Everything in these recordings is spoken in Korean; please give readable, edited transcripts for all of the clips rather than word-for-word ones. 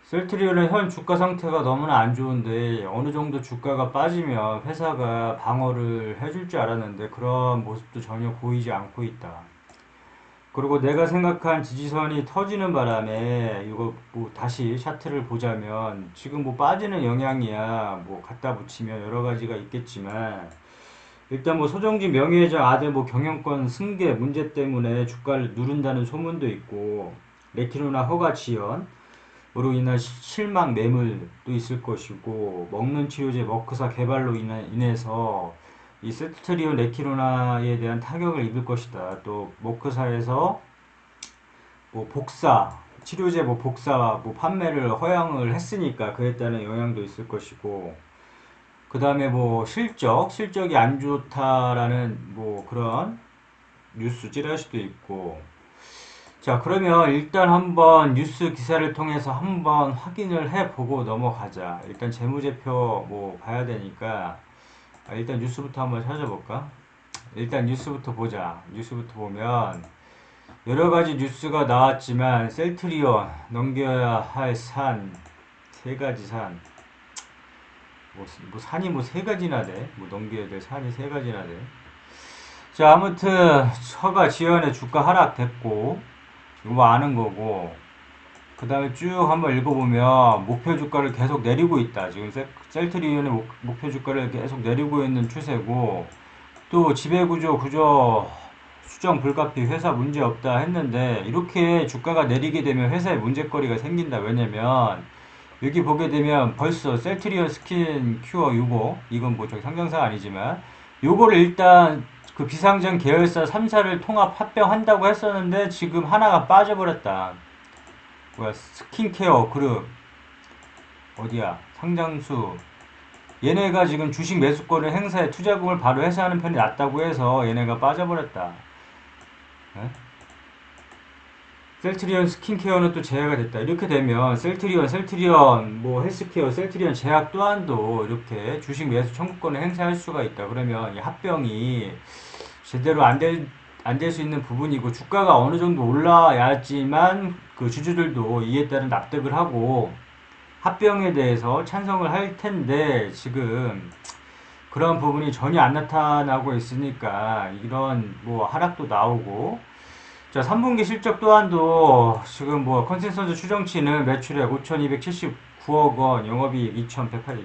셀트리온의 현 주가 상태가 너무나 안 좋은데 어느 정도 주가가 빠지면 회사가 방어를 해줄 줄 알았는데 그런 모습도 전혀 보이지 않고 있다. 그리고 내가 생각한 지지선이 터지는 바람에 이거 뭐 다시 차트를 보자면 지금 뭐 빠지는 영향이야 뭐 갖다 붙이면 여러 가지가 있겠지만 일단 뭐 소정지 명예회장 아들 뭐 경영권 승계 문제 때문에 주가를 누른다는 소문도 있고 레티노나 허가 지연 으로 인한 실망 매물도 있을 것이고 먹는 치료제 머크사 개발로 인해서 이 세트리온 레티노나에 대한 타격을 입을 것이다. 또 머크사에서 뭐 복사 치료제 뭐 복사 뭐 판매를 허용을 했으니까 그에 따른 영향도 있을 것이고 그 다음에 뭐 실적이 안 좋다라는 뭐 그런 뉴스 찌라시도 있고 자, 그러면 일단 한번 뉴스 기사를 통해서 한번 확인을 해보고 넘어가자. 일단 재무제표 뭐 봐야 되니까 일단 뉴스부터 한번 찾아볼까? 일단 뉴스부터 보자. 뉴스부터 보면 여러 가지 뉴스가 나왔지만 셀트리온 넘겨야 할 산 세 가지 산. 뭐 산이 뭐 세 가지나 돼. 뭐 넘겨야 될 산이 세 가지나 돼. 자, 아무튼 처가 지연의 주가 하락됐고 이거 뭐 아는 거고 그 다음에 쭉 한번 읽어보면 목표 주가를 계속 내리고 있다. 지금 셀트리온의 목표 주가를 계속 내리고 있는 추세고 또 지배구조 수정 불가피 회사 문제 없다 했는데 이렇게 주가가 내리게 되면 회사에 문제거리가 생긴다. 왜냐면 여기 보게 되면 벌써 셀트리온 스킨 큐어 이건 뭐 저기 상장사 아니지만 요거를 일단 그 비상장 계열사 3사를 통합 합병한다고 했었는데 지금 하나가 빠져버렸다. 뭐야 스킨케어 그룹 어디야 상장수 얘네가 지금 주식 매수권을 행사해 투자금을 바로 회수하는 편이 낫다고 해서 얘네가 빠져버렸다. 에? 셀트리온 스킨케어는 또 제외가 됐다. 이렇게 되면 셀트리온 뭐 헬스케어, 셀트리온 제약 또한도 이렇게 주식 매수 청구권을 행사할 수가 있다. 그러면 이 합병이 제대로 안 될 수 있는 부분이고 주가가 어느 정도 올라야지만 그 주주들도 이에 따른 납득을 하고 합병에 대해서 찬성을 할 텐데 지금 그런 부분이 전혀 안 나타나고 있으니까 이런 뭐 하락도 나오고 자 3분기 실적 또한도 지금 뭐 컨센서스 추정치는 매출액 5,279억 원, 영업이익 2,108억.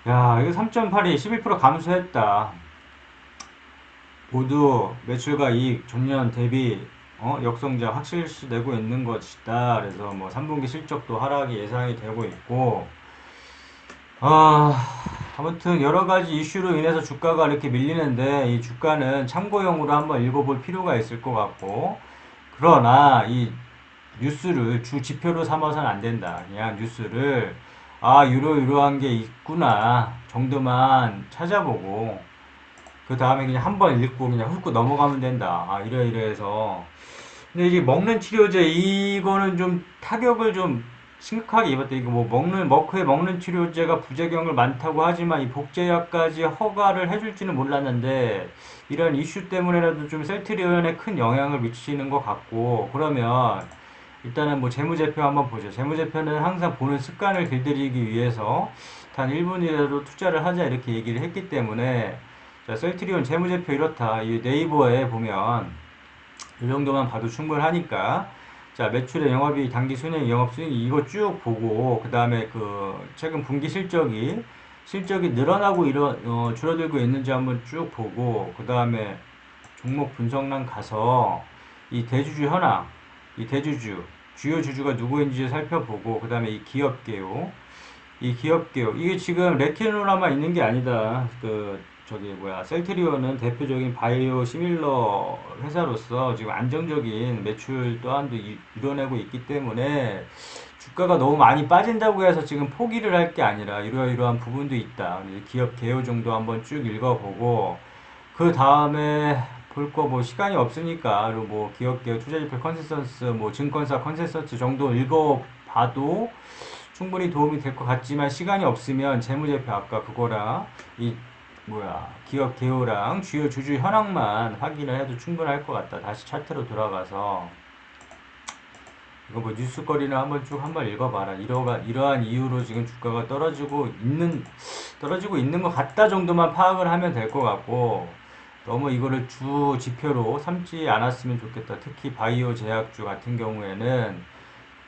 야 이거 3.8이 11% 감소했다. 모두 매출과 이익 전년 대비 역성자 확실시되고 있는 것이다. 그래서 뭐 3분기 실적도 하락이 예상이 되고 있고 아, 아무튼 여러 가지 이슈로 인해서 주가가 이렇게 밀리는데 이 주가는 참고용으로 한번 읽어볼 필요가 있을 것 같고 그러나 이 뉴스를 주 지표로 삼아서는 안 된다. 그냥 뉴스를 이러이러한 게 있구나 정도만 찾아보고 그 다음에 그냥 한번 읽고 그냥 훑고 넘어가면 된다. 이래이래해서 근데 이제 먹는 치료제 이거는 좀 타격을 좀 심각하게 입었다. 이거 뭐 머크에 먹는 치료제가 부작용을 많다고 하지만 이 복제약까지 허가를 해줄지는 몰랐는데 이런 이슈 때문에라도 좀 셀트리온에 큰 영향을 미치는 것 같고 그러면 일단은 뭐 재무제표 한번 보죠. 재무제표는 항상 보는 습관을 길들이기 위해서 단 1분이라도 투자를 하자 이렇게 얘기를 했기 때문에 자, 셀트리온 재무제표 이렇다. 이 네이버에 보면 이 정도만 봐도 충분하니까 자 매출의 영업이익 당기 순이익 영업수익 이거 쭉 보고 그 다음에 그 최근 분기 실적이 늘어나고 줄어들고 있는지 한번 쭉 보고 그 다음에 종목 분석란 가서 이 대주주 현황 이 대주주 주요 주주가 누구인지 살펴보고 그 다음에 이 기업개요 이게 지금 레티노라만 있는 게 아니다. 그 저기 뭐야 셀트리온은 대표적인 바이오 시밀러 회사로서 지금 안정적인 매출 또한도 이뤄내고 있기 때문에 주가가 너무 많이 빠진다고 해서 지금 포기를 할 게 아니라 이러이러한 부분도 있다. 기업 개요 정도 한번 쭉 읽어보고 그 다음에 볼 거 뭐 시간이 없으니까 그리고 뭐 기업 개요 투자지표 컨센서스 뭐 증권사 컨센서스 정도 읽어봐도 충분히 도움이 될 것 같지만 시간이 없으면 재무제표 아까 그거랑 이 기업 개요랑 주요 주주 현황만 확인을 해도 충분할 것 같다. 다시 차트로 돌아가서 이거 뭐 뉴스거리나 한번 쭉 한번 읽어봐라. 이러한 이유로 지금 주가가 떨어지고 있는 것 같다 정도만 파악을 하면 될 것 같고, 너무 이거를 주 지표로 삼지 않았으면 좋겠다. 특히 바이오 제약주 같은 경우에는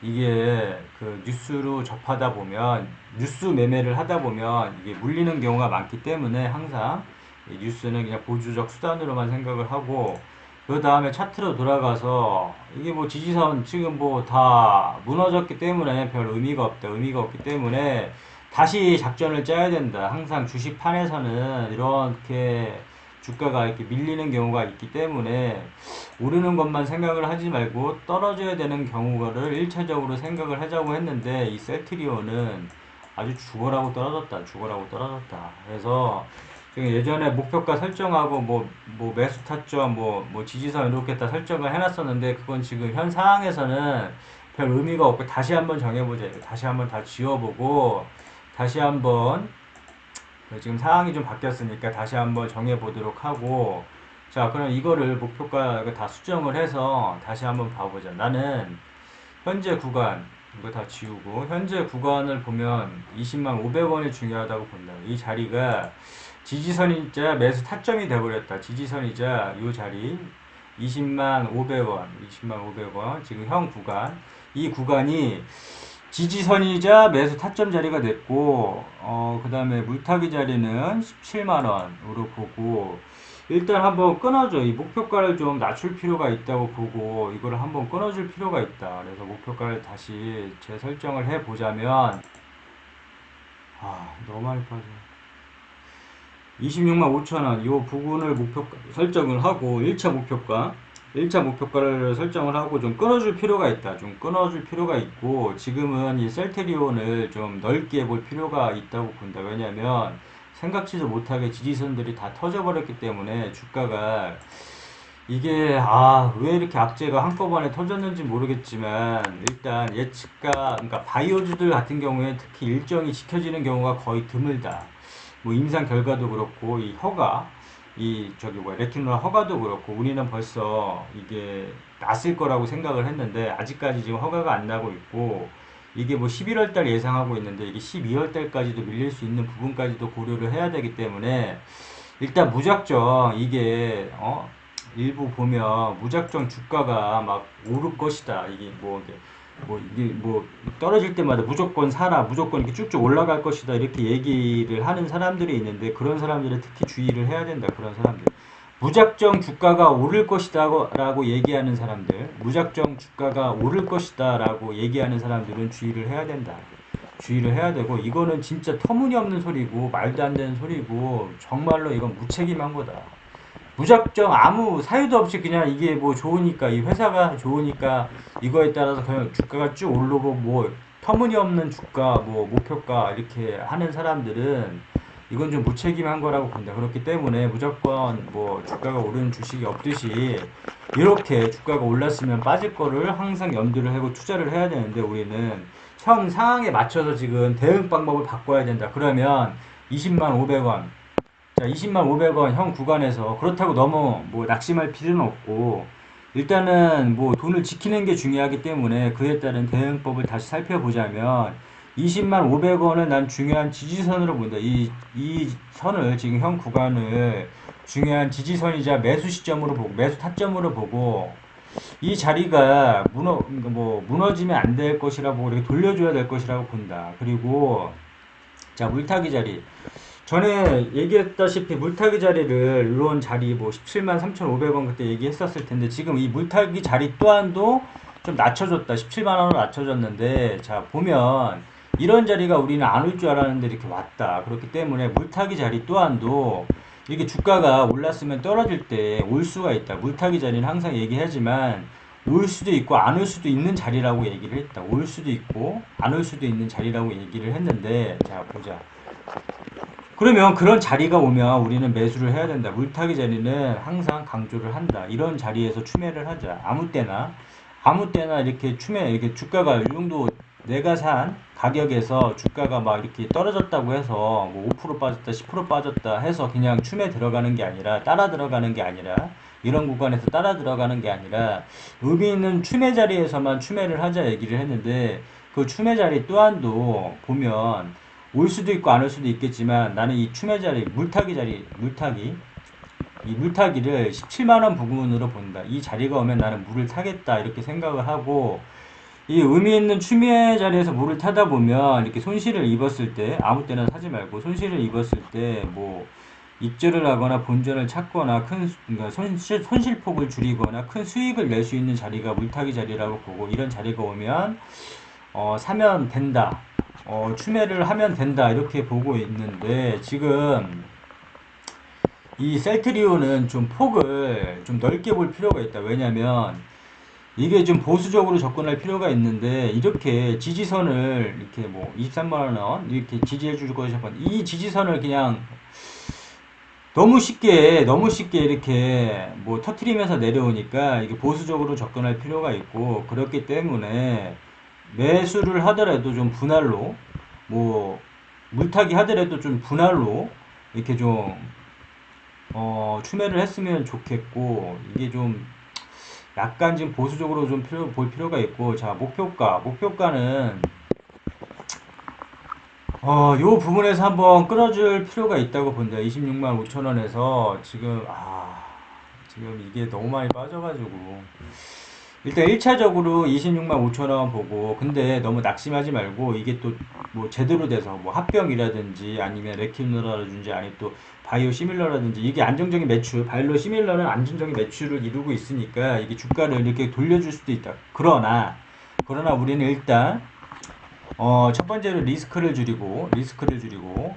이게 그 뉴스로 접하다 보면, 뉴스 매매를 하다 보면 이게 물리는 경우가 많기 때문에 항상 이 뉴스는 그냥 보조적 수단으로만 생각을 하고, 그 다음에 차트로 돌아가서 이게 뭐 지지선 지금 뭐 다 무너졌기 때문에 별 의미가 없다. 의미가 없기 때문에 다시 작전을 짜야 된다. 항상 주식판에서는 이렇게 주가가 이렇게 밀리는 경우가 있기 때문에 오르는 것만 생각을 하지 말고 떨어져야 되는 경우를 1차적으로 생각을 하자고 했는데, 이 셀트리온은 아주 죽어라고 떨어졌다. 죽어라고 떨어졌다. 그래서 지금 예전에 목표가 설정하고 뭐 매수 타점 뭐 지지선 이렇게 다 설정을 해놨었는데, 그건 지금 현 상황에서는 별 의미가 없고 다시 한번 정해보자. 다시 한번 다 지워보고 다시 한번 지금 상황이 좀 바뀌었으니까 다시 한번 정해보도록 하고, 자 그럼 이거를 목표가 다 수정을 해서 다시 한번 봐보자. 나는 현재 구간 이거 다 지우고 현재 구간을 보면 20만 500원이 중요하다고 본다. 이 자리가 지지선이자 매수 타점이 돼버렸다. 지지선이자 이 자리 20만 500원 20만 500원 지금 형 구간, 이 구간이 지지선이자 매수 타점 자리가 됐고, 그 다음에 물타기 자리는 17만원으로 보고, 일단 한번 끊어줘. 이 목표가를 좀 낮출 필요가 있다고 보고, 이거를 한번 끊어줄 필요가 있다. 그래서 목표가를 다시 재설정을 해보자면, 너무 많이 빠져. 26만 5천원, 이 부분을 설정을 하고, 1차 목표가를 설정을 하고 좀 끊어줄 필요가 있다. 좀 끊어줄 필요가 있고, 지금은 이 셀트리온을 좀 넓게 볼 필요가 있다고 본다. 왜냐면 생각지도 못하게 지지선들이 다 터져버렸기 때문에 주가가 이게 왜 이렇게 악재가 한꺼번에 터졌는지 모르겠지만, 일단 예측가, 그러니까 바이오주들 같은 경우에 특히 일정이 지켜지는 경우가 거의 드물다. 뭐 임상 결과도 그렇고 레티놀 허가도 그렇고 우리는 벌써 이게 났을 거라고 생각을 했는데 아직까지 지금 허가가 안 나고 있고, 이게 뭐 11월 달 예상하고 있는데 이게 12월 달까지도 밀릴 수 있는 부분까지도 고려를 해야 되기 때문에, 일단 무작정 이게 일부 보면 무작정 주가가 막 오를 것이다. 이게 떨어질 때마다 무조건 사라, 무조건 이렇게 쭉쭉 올라갈 것이다, 이렇게 얘기를 하는 사람들이 있는데, 그런 사람들은 특히 주의를 해야 된다. 그런 사람들, 무작정 주가가 오를 것이다 라고 얘기하는 사람들, 무작정 주가가 오를 것이다 라고 얘기하는 사람들은 주의를 해야 된다. 주의를 해야 되고, 이거는 진짜 터무니없는 소리고 말도 안 되는 소리고, 정말로 이건 무책임한 거다. 무작정 아무 사유도 없이 그냥 이게 뭐 좋으니까, 이 회사가 좋으니까 이거에 따라서 그냥 주가가 쭉 오르고, 뭐 터무니없는 주가 뭐 목표가 이렇게 하는 사람들은 이건 좀 무책임한 거라고 본다. 그렇기 때문에 무조건 뭐 주가가 오르는 주식이 없듯이 이렇게 주가가 올랐으면 빠질 거를 항상 염두를 하고 투자를 해야 되는데, 우리는 형 상황에 맞춰서 지금 대응 방법을 바꿔야 된다. 그러면 20만 500원, 자, 20만 500원 형 구간에서 그렇다고 너무 뭐 낙심할 필요는 없고, 일단은 뭐 돈을 지키는 게 중요하기 때문에 그에 따른 대응법을 다시 살펴보자면, 20만 500원은 난 중요한 지지선으로 본다. 이 선을, 지금 형 구간을 중요한 지지선이자 매수 시점으로 보고, 매수 타점으로 보고, 이 자리가 무너지면 안 될 것이라고 보고 이렇게 돌려줘야 될 것이라고 본다. 그리고 자, 물타기 자리. 전에 얘기했다시피 물타기 자리를, 이런 자리 뭐 17만 3,500원 그때 얘기했었을 텐데, 지금 이 물타기 자리 또한도 좀 낮춰졌다. 17만 원으로 낮춰졌는데, 자 보면 이런 자리가 우리는 안 올 줄 알았는데 이렇게 왔다. 그렇기 때문에 물타기 자리 또한도 이게 주가가 올랐으면 떨어질 때 올 수가 있다. 물타기 자리는 항상 얘기하지만 올 수도 있고 안 올 수도 있는 자리라고 얘기를 했다. 올 수도 있고 안 올 수도 있는 자리라고 얘기를 했는데, 자 보자. 그러면 그런 자리가 오면 우리는 매수를 해야 된다. 물타기 자리는 항상 강조를 한다. 이런 자리에서 추매를 하자. 아무 때나 이렇게 이렇게 주가가 이 정도 내가 산 가격에서 주가가 막 이렇게 떨어졌다고 해서 뭐 5% 빠졌다, 10% 빠졌다 해서 그냥 춤에 들어가는 게 아니라 따라 들어가는 게 아니라 이런 구간에서 따라 들어가는 게 아니라 의미 있는 춤의 자리에서만 춤회를 하자 얘기를 했는데 그 춤의 자리 또한도 보면 올 수도 있고 안 올 수도 있겠지만 나는 이 춤의 자리 물타기 자리 이 물타기를 17만원 부근으로 본다. 이 자리가 오면 나는 물을 타겠다 이렇게 생각을 하고 이 의미 있는 취미의 자리에서 물을 타다 보면 이렇게 손실을 입었을 때 아무 때나 사지 말고 손실을 입었을 때 뭐 입절을 하거나 본전을 찾거나 그러니까 손실폭을 줄이거나 큰 수익을 낼 수 있는 자리가 물타기 자리라고 보고 이런 자리가 오면 사면 된다. 추매를 하면 된다. 이렇게 보고 있는데 지금 이 셀트리온은 좀 폭을 좀 넓게 볼 필요가 있다. 왜냐면 이게 좀 보수적으로 접근할 필요가 있는데 이렇게 지지선을 이렇게 뭐 23만원 이렇게 지지해 줄 것이 이 지지선을 그냥 너무 쉽게 이렇게 뭐 터트리면서 내려오니까 이게 보수적으로 접근할 필요가 있고 그렇기 때문에 매수를 하더라도 좀 분할로 뭐 물타기 하더라도 좀 분할로 이렇게 좀 추매를 했으면 좋겠고 이게 좀 약간 지금 보수적으로 좀 볼 필요가 있고 자 목표가는 요 부분에서 한번 끌어줄 필요가 있다고 본다. 26만 5천원에서 지금 이게 너무 많이 빠져가지고 일단 1차적으로 26만 5천원 보고 근데 너무 낙심하지 말고 이게 또 뭐 제대로 돼서 뭐 합병이라든지 아니면 레퀴노라든지 아니 또 바이오 시밀러라든지 이게 안정적인 매출 바이오 시밀러는 안정적인 매출을 이루고 있으니까 이게 주가를 이렇게 돌려줄 수도 있다. 그러나 우리는 일단 첫 번째로 리스크를 줄이고,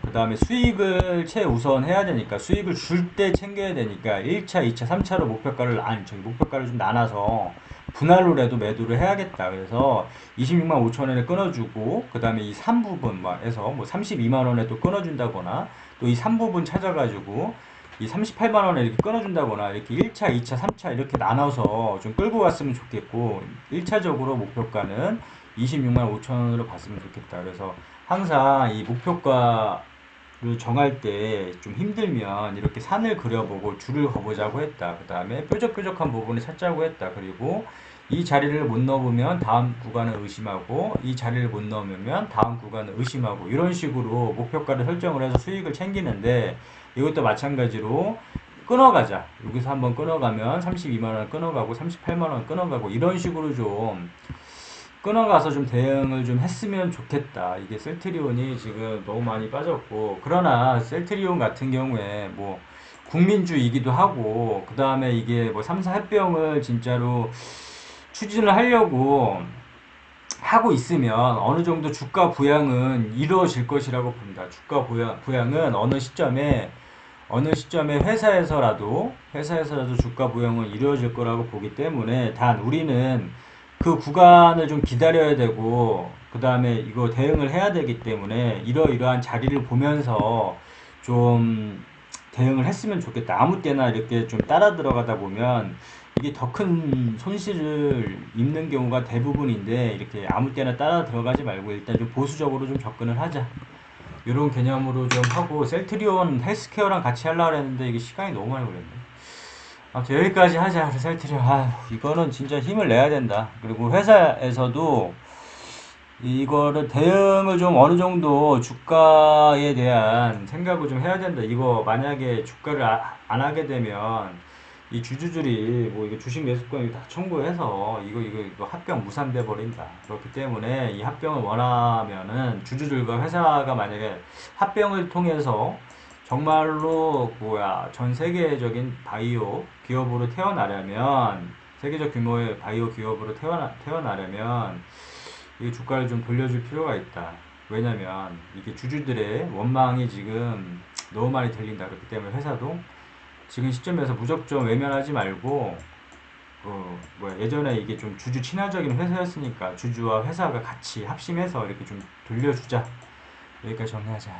그 다음에 수익을 최우선 해야 되니까, 수익을 줄 때 챙겨야 되니까, 1차, 2차, 3차로 목표가를 좀 나눠서, 분할로라도 매도를 해야겠다. 그래서 26만 5천원에 끊어주고, 그 다음에 이 3부분에서 뭐 32만원에 또 끊어준다거나, 또 이 3부분 찾아가지고, 이 38만원에 이렇게 끊어준다거나, 이렇게 1차, 2차, 3차 이렇게 나눠서 좀 끌고 갔으면 좋겠고, 1차적으로 목표가는 26만 5천원으로 봤으면 좋겠다. 그래서 항상 이 목표가를 정할 때 좀 힘들면 이렇게 산을 그려보고 줄을 그어보자고 했다. 그 다음에 뾰족뾰족한 부분을 찾자고 했다. 그리고 이 자리를 못 넘으면 다음 구간을 의심하고 이 자리를 못 넘으면 다음 구간을 의심하고 이런 식으로 목표가를 설정을 해서 수익을 챙기는데 이것도 마찬가지로 끊어가자. 여기서 한번 끊어가면 32만원 끊어가고 38만원 끊어가고 이런 식으로 좀 끊어가서 좀 대응을 좀 했으면 좋겠다. 이게 셀트리온이 지금 너무 많이 빠졌고, 그러나 셀트리온 같은 경우에 뭐 국민주이기도 하고, 그 다음에 이게 뭐 3사 합병을 진짜로 추진을 하려고 하고 있으면 어느 정도 주가 부양은 이루어질 것이라고 봅니다. 주가 부양은 어느 시점에 회사에서라도 주가 부양은 이루어질 거라고 보기 때문에 단 우리는 그 구간을 좀 기다려야 되고 그 다음에 이거 대응을 해야 되기 때문에 이러이러한 자리를 보면서 좀 대응을 했으면 좋겠다. 아무 때나 이렇게 좀 따라 들어가다 보면 이게 더 큰 손실을 입는 경우가 대부분인데 이렇게 아무 때나 따라 들어가지 말고 일단 좀 보수적으로 좀 접근을 하자. 이런 개념으로 좀 하고 셀트리온 헬스케어랑 같이 하려고 했는데 이게 시간이 너무 많이 걸렸네. 아무튼 여기까지 하자. 셀트리온 이거는 진짜 힘을 내야 된다. 그리고 회사에서도 이거를 대응을 좀 어느 정도 주가에 대한 생각을 좀 해야 된다. 이거 만약에 주가를 안 하게 되면 이 주주들이 뭐 이거 주식 매수권 다 청구해서 이거 합병 무산돼 버린다. 그렇기 때문에 이 합병을 원하면은 주주들과 회사가 만약에 합병을 통해서 정말로 전 세계적인 바이오 기업으로 태어나려면 세계적 규모의 바이오 기업으로 태어나려면 이 주가를 좀 돌려줄 필요가 있다. 왜냐면 이게 주주들의 원망이 지금 너무 많이 들린다. 그렇기 때문에 회사도 지금 시점에서 무작정 외면하지 말고 예전에 이게 좀 주주 친화적인 회사였으니까 주주와 회사가 같이 합심해서 이렇게 좀 돌려주자. 여기까지 정리하자.